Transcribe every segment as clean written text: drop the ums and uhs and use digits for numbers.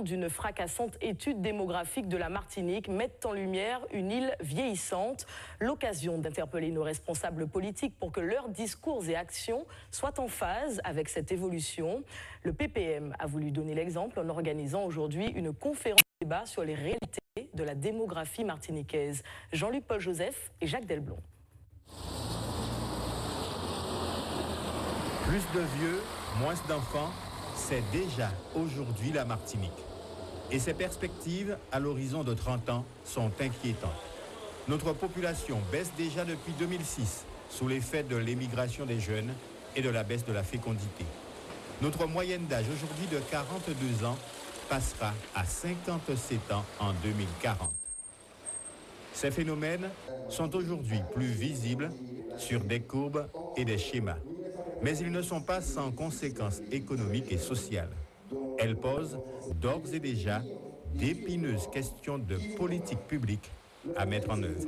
d'une fracassante étude démographique de la Martinique mettent en lumière une île vieillissante. L'occasion d'interpeller nos responsables politiques pour que leurs discours et actions soient en phase avec cette évolution. Le PPM a voulu donner l'exemple en organisant aujourd'hui une conférence de débat sur les réalités de la démographie martiniquaise. Jean-Luc Paul Joseph et Jacques Delblon. Plus de vieux, moins d'enfants, c'est déjà aujourd'hui la Martinique. Et ces perspectives, à l'horizon de 30 ans, sont inquiétantes. Notre population baisse déjà depuis 2006, sous l'effet de l'émigration des jeunes et de la baisse de la fécondité. Notre moyenne d'âge aujourd'hui de 42 ans passera à 57 ans en 2040. Ces phénomènes sont aujourd'hui plus visibles sur des courbes et des schémas. Mais ils ne sont pas sans conséquences économiques et sociales. Elles posent d'ores et déjà d'épineuses questions de politique publique à mettre en œuvre.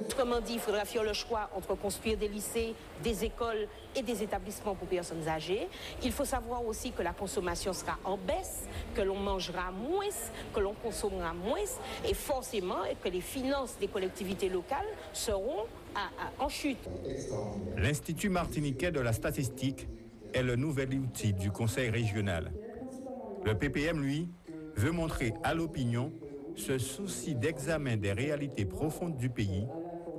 Autrement dit, il faudra faire le choix entre construire des lycées, des écoles et des établissements pour personnes âgées. Il faut savoir aussi que la consommation sera en baisse, que l'on mangera moins, que l'on consommera moins et forcément que les finances des collectivités locales seront en chute. L'Institut martiniquais de la statistique est le nouvel outil du Conseil régional. Le PPM, lui, veut montrer à l'opinion ce souci d'examen des réalités profondes du pays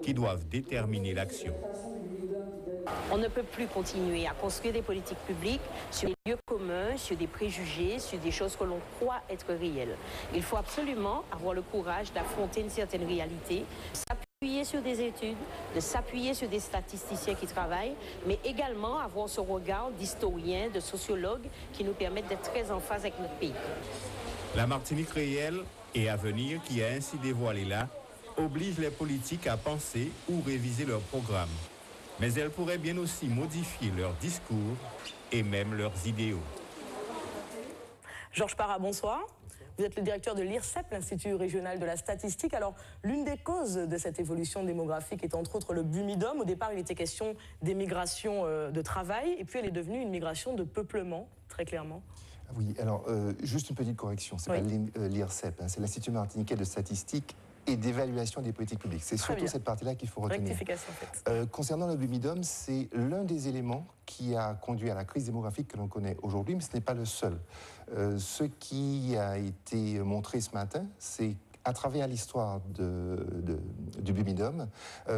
qui doivent déterminer l'action. On ne peut plus continuer à construire des politiques publiques sur des lieux communs, sur des préjugés, sur des choses que l'on croit être réelles. Il faut absolument avoir le courage d'affronter une certaine réalité, s'appuyer sur des études, de s'appuyer sur des statisticiens qui travaillent, mais également avoir ce regard d'historiens, de sociologues qui nous permettent d'être très en phase avec notre pays. La Martinique réelle et à venir, qui a ainsi dévoilé là, oblige les politiques à penser ou réviser leurs programmes. Mais elles pourraient bien aussi modifier leurs discours et même leurs idéaux. Georges Parra, bonsoir. Vous êtes le directeur de l'IRSEP, l'Institut régional de la statistique. Alors, l'une des causes de cette évolution démographique est entre autres le bumidum. Au départ, il était question d'émigration de travail, et puis elle est devenue une migration de peuplement, très clairement. Oui, alors, juste une petite correction. C'est pas l'IRSEP, c'est l'Institut martiniquais de statistique et d'évaluation des politiques publiques. C'est surtout cette partie-là qu'il faut retenir. Rectification faite. Concernant le bumidum, c'est l'un des éléments qui a conduit à la crise démographique que l'on connaît aujourd'hui, mais ce n'est pas le seul. Ce qui a été montré ce matin, c'est à travers l'histoire du bumidum,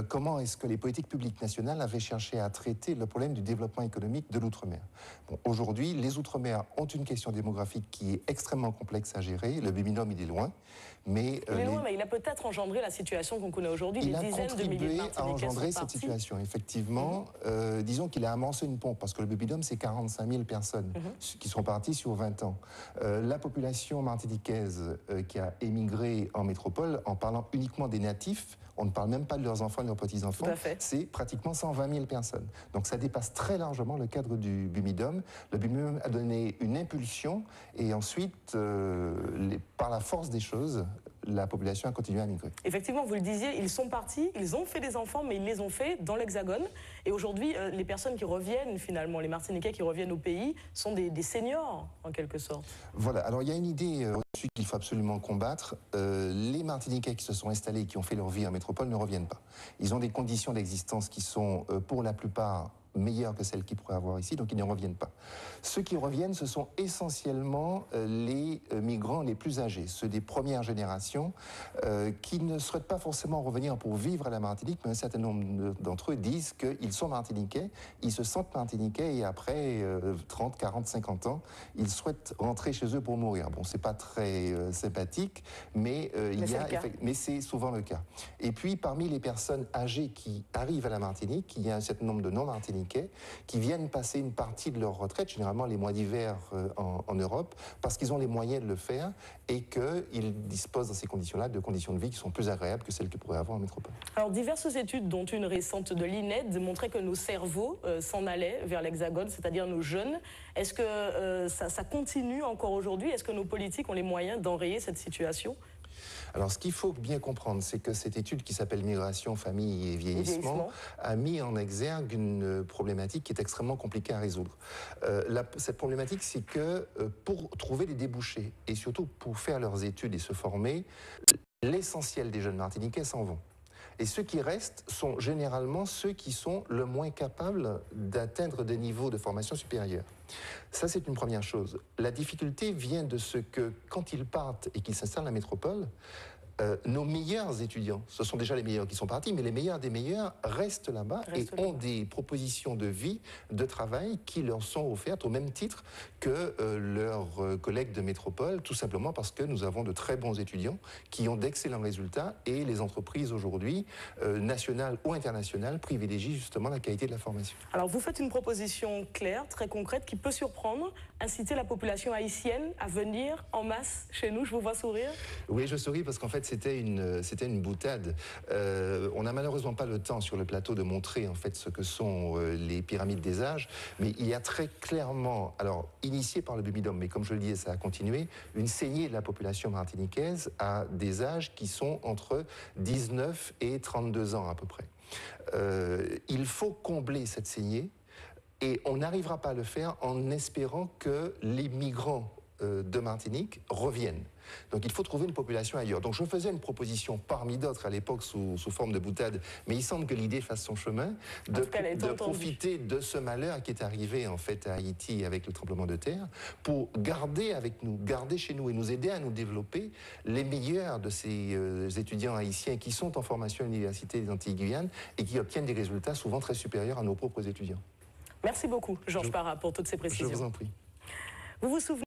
comment est-ce que les politiques publiques nationales avaient cherché à traiter le problème du développement économique de l'outre-mer. Bon, aujourd'hui, les outre-mer ont une question démographique qui est extrêmement complexe à gérer. Le bumidum, il est loin. Mais il a peut-être engendré la situation qu'on connaît aujourd'hui. Il a contribué à engendrer cette situation, effectivement. Disons qu'il a amorcé une pompe, parce que le bumidum, c'est 45 000 personnes qui sont parties sur 20 ans. La population martiniquaise qui a émigré en métropole, en parlant uniquement des natifs, on ne parle même pas de leurs enfants et de leurs petits-enfants, c'est pratiquement 120 000 personnes. Donc ça dépasse très largement le cadre du bumidum. Le bumidum a donné une impulsion et ensuite, par la force des choses, la population a continué à migrer. Effectivement, vous le disiez, ils sont partis, ils ont fait des enfants, mais ils les ont fait dans l'Hexagone. Et aujourd'hui, les personnes qui reviennent, finalement, les Martiniquais qui reviennent au pays, sont des seniors, en quelque sorte. Voilà, alors il y a une idée reçue qu'il faut absolument combattre. Les Martiniquais qui se sont installés, qui ont fait leur vie en métropole, ne reviennent pas. Ils ont des conditions d'existence qui sont, pour la plupart, meilleures que celles qu'ils pourraient avoir ici, donc ils ne reviennent pas. Ceux qui reviennent, ce sont essentiellement les migrants les plus âgés, ceux des premières générations, qui ne souhaitent pas forcément revenir pour vivre à la Martinique, mais un certain nombre d'entre eux disent qu'ils sont martiniquais, ils se sentent martiniquais, et après 30, 40, 50 ans, ils souhaitent rentrer chez eux pour mourir. Bon, c'est pas très sympathique, mais c'est souvent le cas. Et puis, parmi les personnes âgées qui arrivent à la Martinique, il y a un certain nombre de non-martiniquais qui viennent passer une partie de leur retraite, généralement les mois d'hiver en Europe, parce qu'ils ont les moyens de le faire et qu'ils disposent dans ces conditions-là de conditions de vie qui sont plus agréables que celles qu'ils pourraient avoir en métropole. Alors, diverses études, dont une récente de l'INED, montraient que nos cerveaux s'en allaient vers l'Hexagone, c'est-à-dire nos jeunes. Est-ce que ça continue encore aujourd'hui? Est-ce que nos politiques ont les moyens d'enrayer cette situation? Alors, ce qu'il faut bien comprendre, c'est que cette étude qui s'appelle Migration, famille et vieillissement a mis en exergue une problématique qui est extrêmement compliquée à résoudre. Cette problématique, c'est que pour trouver des débouchés et surtout pour faire leurs études et se former, l'essentiel des jeunes Martiniquais s'en vont. Et ceux qui restent sont généralement ceux qui sont le moins capables d'atteindre des niveaux de formation supérieure. Ça, c'est une première chose. La difficulté vient de ce que, quand ils partent et qu'ils s'installent à la métropole, nos meilleurs étudiants, ce sont déjà les meilleurs qui sont partis, mais les meilleurs des meilleurs restent là-bas et ont des propositions de vie, de travail qui leur sont offertes au même titre que leurs collègues de métropole, tout simplement parce que nous avons de très bons étudiants qui ont d'excellents résultats et les entreprises aujourd'hui, nationales ou internationales, privilégient justement la qualité de la formation. Alors vous faites une proposition claire, très concrète, qui peut surprendre, inciter la population haïtienne à venir en masse chez nous. Je vous vois sourire. Oui, je souris parce qu'en fait, c'était une boutade. On n'a malheureusement pas le temps sur le plateau de montrer en fait ce que sont les pyramides des âges, mais il y a très clairement, alors initié par le Bumidum, mais comme je le disais, ça a continué, une saignée de la population martiniquaise à des âges qui sont entre 19 et 32 ans à peu près. Il faut combler cette saignée et on n'arrivera pas à le faire en espérant que les migrants de Martinique reviennent. Donc il faut trouver une population ailleurs. Donc je faisais une proposition parmi d'autres à l'époque sous forme de boutade, mais il semble que l'idée fasse son chemin, de profiter de ce malheur qui est arrivé en fait à Haïti avec le tremblement de terre, pour garder avec nous, garder chez nous et nous aider à nous développer les meilleurs de ces étudiants haïtiens qui sont en formation à l'Université des Antilles-Guyane et qui obtiennent des résultats souvent très supérieurs à nos propres étudiants. Merci beaucoup, Georges Parra, pour toutes ces précisions. Je vous en prie. Vous vous souvenez